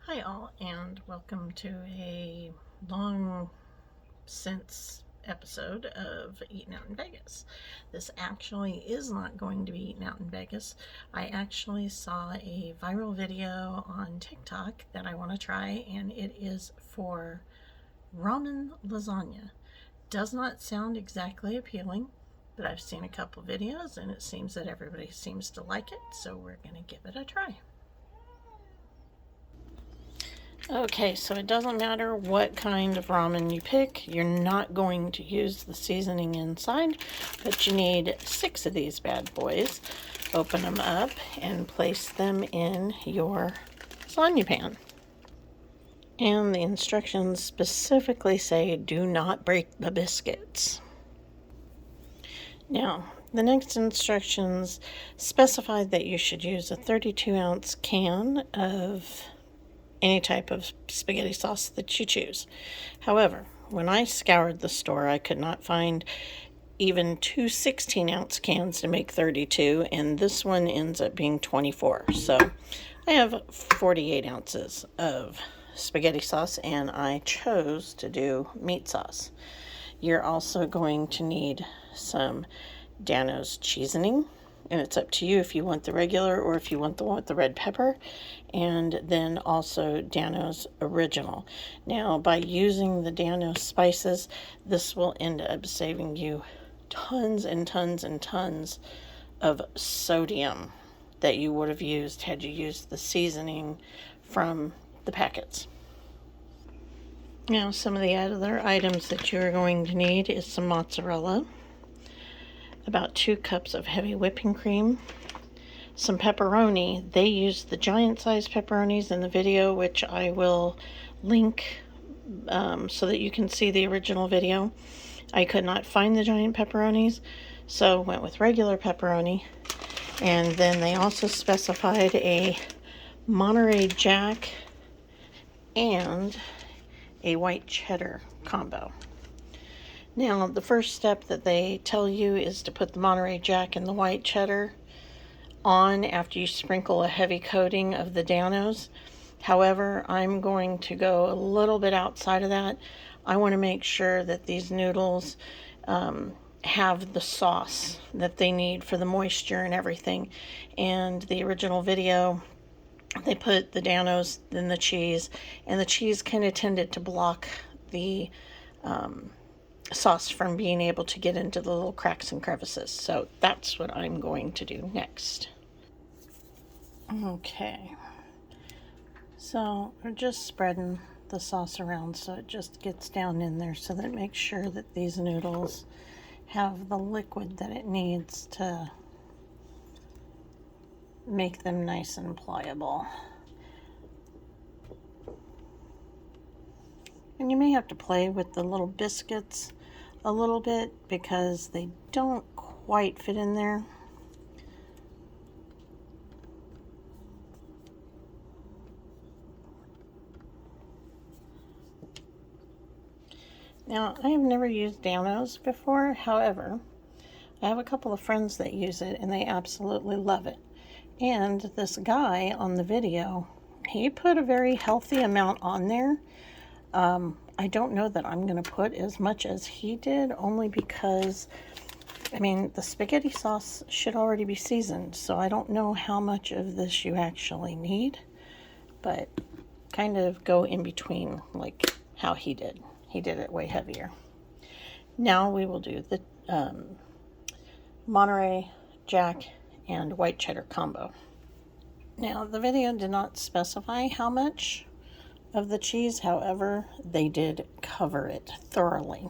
Hi all, and welcome to a long since episode of Eating Out in Vegas. This actually is not going to be Eating Out in Vegas. I actually saw a viral video on TikTok that I want to try, and it is for ramen lasagna. Does not sound exactly appealing, but I've seen a couple videos and it seems that everybody seems to like it, so we're going to give it a try. Okay, so it doesn't matter what kind of ramen you pick, you're not going to use the seasoning inside, but you need 6 of these bad boys. Open them up and place them in your lasagna pan. And the instructions specifically say do not break the biscuits. Now, the next instructions specify that you should use a 32-ounce can of any type of spaghetti sauce that you choose. However, when I scoured the store, I could not find even 2 16-ounce cans to make 32, and this one ends up being 24. So I have 48 ounces of spaghetti sauce, and I chose to do meat sauce. You're also going to need some Dano's cheesoning, and it's up to you if you want the regular or if you want the one with the red pepper, and then also Dano's original. Now, by using the Dano spices, this will end up saving you tons and tons and tons of sodium that you would have used had you used the seasoning from the packets. Now, some of the other items that you're going to need is some mozzarella, about 2 cups of heavy whipping cream, some pepperoni. They used the giant size pepperonis in the video, which I will link so that you can see the original video. I could not find the giant pepperonis, so went with regular pepperoni. And then they also specified a Monterey Jack and a white cheddar combo. Now, the first step that they tell you is to put the Monterey Jack and the white cheddar on after you sprinkle a heavy coating of the Danos. However, I'm going to go a little bit outside of that. I want to make sure that these noodles have the sauce that they need for the moisture and everything. And the original video, they put the Danos, then the cheese, and the cheese kind of tended to block the sauce from being able to get into the little cracks and crevices. So that's what I'm going to do next. Okay, so we're just spreading the sauce around so it just gets down in there, so that it makes sure that these noodles have the liquid that it needs to make them nice and pliable. And you may have to play with the little biscuits a little bit because they don't quite fit in there. Now, I have never used Dano's before. However, I have a couple of friends that use it and they absolutely love it. And this guy on the video, he put a very healthy amount on there. I don't know that I'm going to put as much as he did, only because, I mean, the spaghetti sauce should already be seasoned, so I don't know how much of this you actually need, but kind of go in between like how he did. He did it way heavier. Now we will do the Monterey Jack and white cheddar combo. Now, the video did not specify how much of the cheese, however, they did cover it thoroughly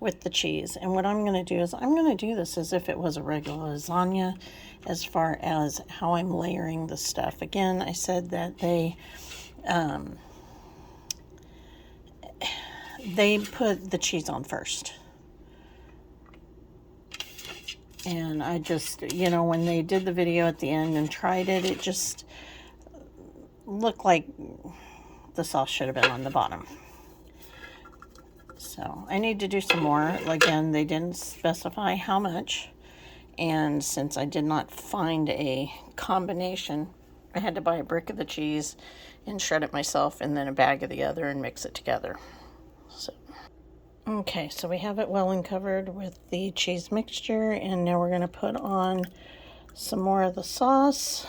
with the cheese. And what I'm going to do is I'm going to do this as if it was a regular lasagna as far as how I'm layering the stuff. Again, I said that they put the cheese on first. And I just, when they did the video at the end and tried it, it just looked like the sauce should have been on the bottom. So I need to do some more. Again, they didn't specify how much. And since I did not find a combination I had to buy a brick of the cheese and shred it myself, and then a bag of the other and mix it together. So, okay, so we have it well and covered with the cheese mixture, and now we're going to put on some more of the sauce,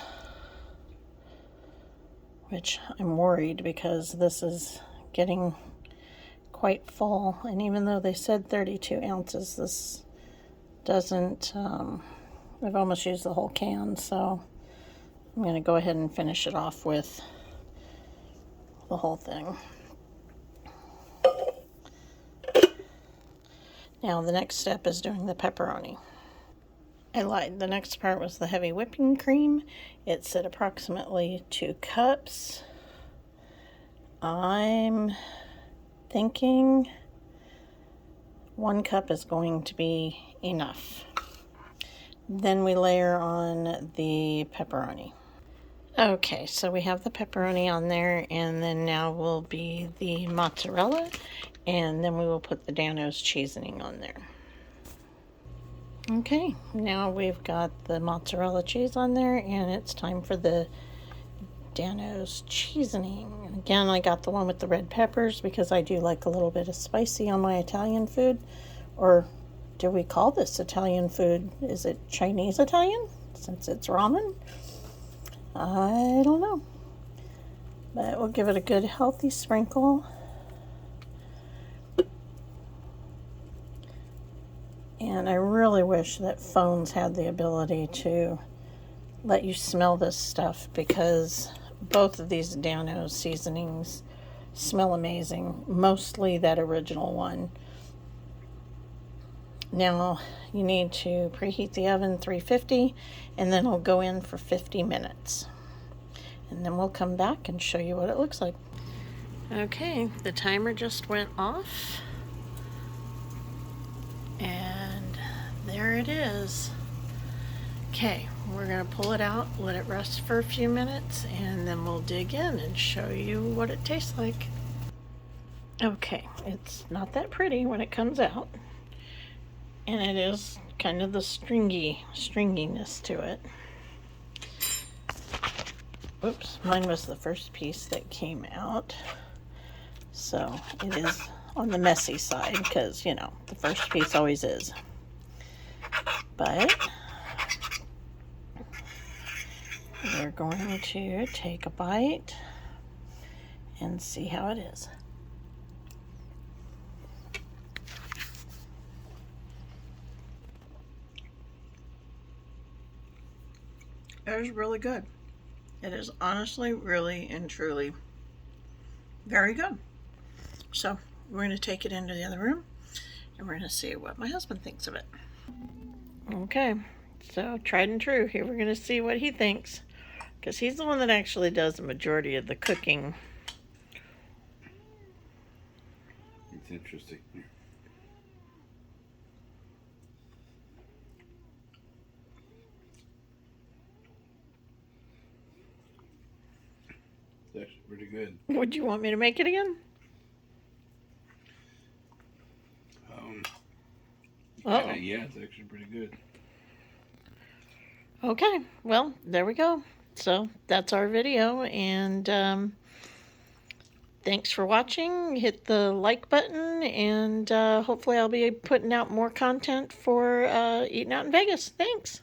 which I'm worried because this is getting quite full, and even though they said 32 ounces, this doesn't, I've almost used the whole can, so I'm going to go ahead and finish it off with the whole thing. Now the next step is doing the pepperoni. I lied. The next part was the heavy whipping cream. It's at approximately 2 cups. I'm thinking 1 cup is going to be enough. Then we layer on the pepperoni. Okay, so we have the pepperoni on there, and then now will be the mozzarella, and then we will put the Dano's cheesoning on there. Okay, now we've got the mozzarella cheese on there, and it's time for the Dano's cheesoning. Again, I got the one with the red peppers because I do like a little bit of spicy on my Italian food. Or do we call this Italian food? Is it Chinese Italian since it's ramen? I don't know. But we'll give it a good healthy sprinkle. And I really wish that phones had the ability to let you smell this stuff, because both of these Dano seasonings smell amazing. Mostly that original one. Now you need to preheat the oven 350, and then it'll go in for 50 minutes. And then we'll come back and show you what it looks like. Okay, the timer just went off. And there it is. Okay, we're going to pull it out, let it rest for a few minutes, and then we'll dig in and show you what it tastes like. Okay, it's not that pretty when it comes out. And it is kind of the stringiness to it. Oops, mine was the first piece that came out. So it is on the messy side because, you know, the first piece always is. But we're going to take a bite and see how it is. It is really good. It is honestly, really, and truly very good. So we're going to take it into the other room, and we're going to see what my husband thinks of it. Okay, so tried and true. Here we're going to see what he thinks, because he's the one that actually does the majority of the cooking. It's interesting. It's actually pretty good. Would you want me to make it again? Yeah, it's actually pretty good. Okay, well, there we go. So that's our video, and thanks for watching. Hit the like button, and hopefully I'll be putting out more content for Eating Out in Vegas. Thanks.